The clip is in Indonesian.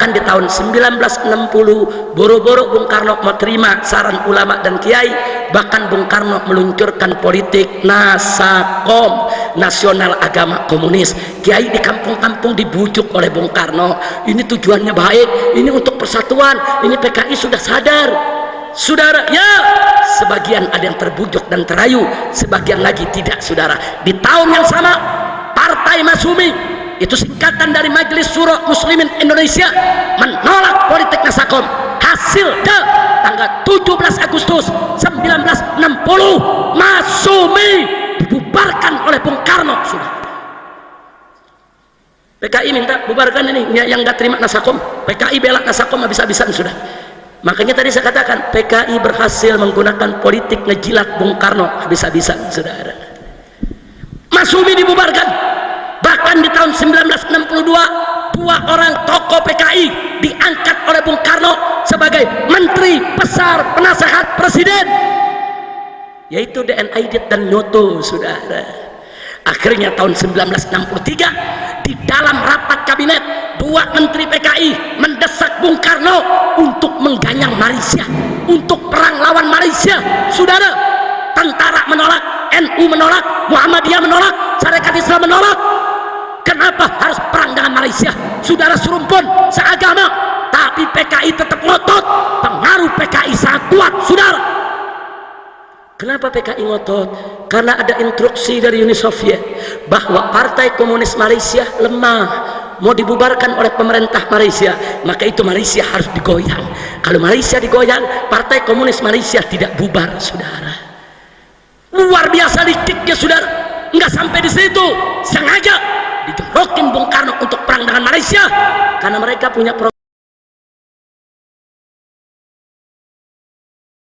Bahkan di tahun 1960 boro-boro Bung Karno mau terima saran ulama dan kiai, bahkan Bung Karno meluncurkan politik Nasakom, Nasional Agama Komunis. Kiai di kampung-kampung dibujuk oleh Bung Karno, ini tujuannya baik, ini untuk persatuan, ini PKI sudah sadar. Saudara, ya, sebagian ada yang terbujuk dan terayu, sebagian lagi tidak, saudara. Di tahun yang sama, Partai Masyumi, itu singkatan dari Majelis Syuro Muslimin Indonesia, menolak politik Nasakom. Hasilnya tanggal 17 Agustus 1960 Masyumi dibubarkan oleh Bung Karno, saudara. PKI minta bubarkan ini yang nggak terima Nasakom, PKI bela Nasakom habis-habisan, sudah. Makanya tadi saya katakan PKI berhasil menggunakan politik ngejilat Bung Karno habis-habisan, saudara. Masyumi dibubarkan. Bahkan di tahun 1962 dua orang tokoh PKI diangkat oleh Bung Karno sebagai Menteri Besar Penasehat Presiden, yaitu DN Aidit dan Nyoto, saudara. Akhirnya tahun 1963 di dalam rapat kabinet, dua menteri PKI mendesak Bung Karno untuk mengganyang Malaysia, untuk perang lawan Malaysia, saudara. Tentara menolak, NU menolak, Muhammadiyah menolak, Syarikat Islam menolak. Kenapa harus perang dengan Malaysia? Saudara serumpun, seagama, tapi PKI tetap ngotot. Pengaruh PKI sangat kuat, saudara. Kenapa PKI ngotot? Karena ada instruksi dari Uni Soviet bahwa Partai Komunis Malaysia lemah, mau dibubarkan oleh pemerintah Malaysia, maka itu Malaysia harus digoyang. Kalau Malaysia digoyang, Partai Komunis Malaysia tidak bubar, saudara. Luar biasa dikiknya, saudara. Enggak sampai di situ, sengaja dijorokin Bung Karno untuk perang dengan Malaysia karena mereka punya